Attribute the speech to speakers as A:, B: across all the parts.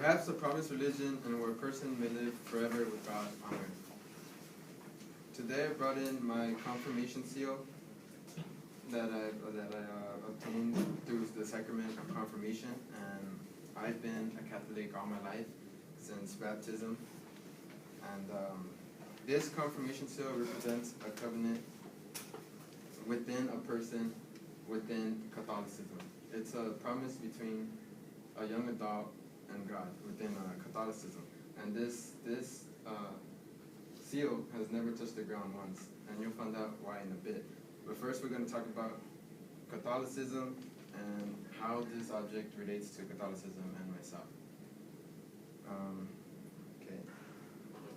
A: Perhaps a promised religion and where a person may live forever with God on earth. Today I brought in my confirmation seal that I obtained through the sacrament of confirmation, and I've been a Catholic all my life since baptism. And this confirmation seal represents a covenant within a person within Catholicism. It's a promise between a young adult and God within Catholicism. And this seal has never touched the ground once, and you'll find out why in a bit. But first we're going to talk about Catholicism and how this object relates to Catholicism and myself. Okay.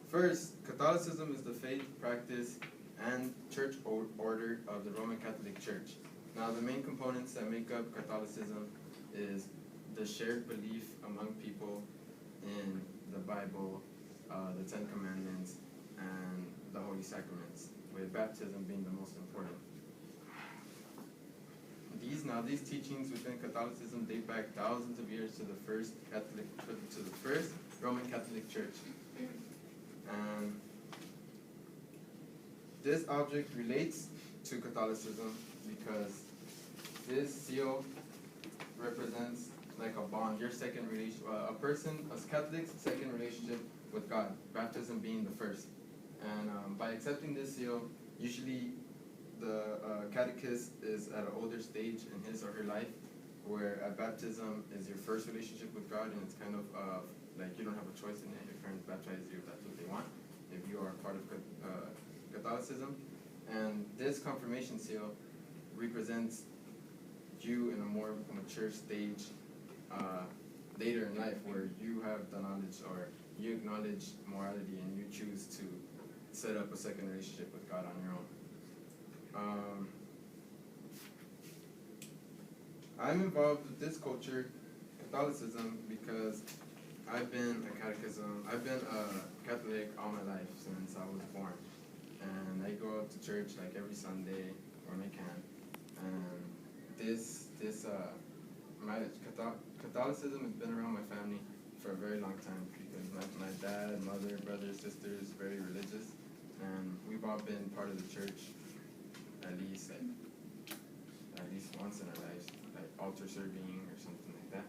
A: First, Catholicism is the faith, practice, and church order of the Roman Catholic Church. Now, the main components that make up Catholicism is the shared belief among people in the Bible, the Ten Commandments, and the Holy Sacraments, with baptism being the most important. These teachings within Catholicism date back thousands of years to the first Roman Catholic Church. And this object relates to Catholicism because this seal represents like a bond, your second relation, a person, as Catholics, second relationship with God, baptism being the first. And by accepting this seal, usually the catechist is at an older stage in his or her life, where at baptism is your first relationship with God, and it's kind of like you don't have a choice in it. Your parents baptize you if that's what they want, if you are part of Catholicism. And this confirmation seal represents you in a more mature stage later in life, where you have the knowledge, or you acknowledge morality, and you choose to set up a second relationship with God on your own. I'm involved with this culture, Catholicism, because I've been a Catholic all my life since I was born. And I go up to church like every Sunday when I can. And Catholicism has been around my family for a very long time, because my dad, mother, brothers, sisters, very religious, and we've all been part of the church at least once in our lives, like altar serving or something like that,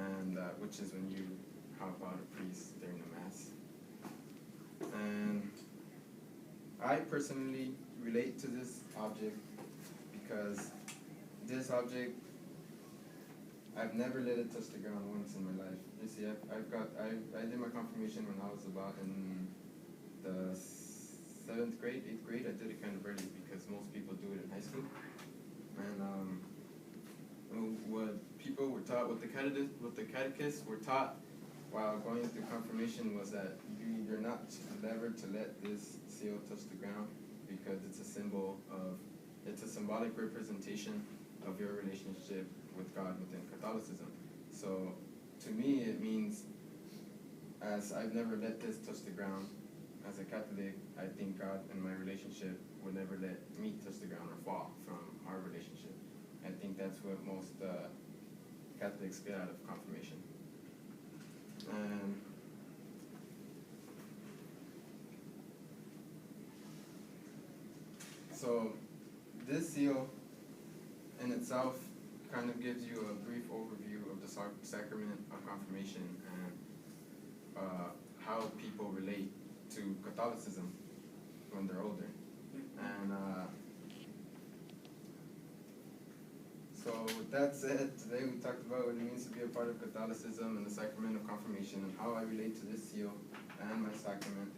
A: and which is when you help out a priest during the mass. And I personally relate to this object because this object, I've never let it touch the ground once in my life. You see, I did my confirmation when I was about in the 7th grade, 8th grade. I did it kind of early because most people do it in high school. And what people were taught, what the catechists were taught while going through confirmation was that you're not never to let this seal touch the ground, because it's a symbolic representation of your relationship with God within Catholicism. So to me it means, as I've never let this touch the ground, as a Catholic, I think God and my relationship would never let me touch the ground or fall from our relationship. I think that's what most Catholics get out of confirmation. And so this seal in itself kind of gives you a brief overview of the sacrament of confirmation and how people relate to Catholicism when they're older. And so with that said, today we talked about what it means to be a part of Catholicism and the sacrament of confirmation, and how I relate to this seal and my sacrament.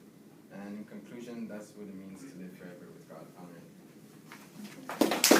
A: And in conclusion, that's what it means to live forever with God on earth.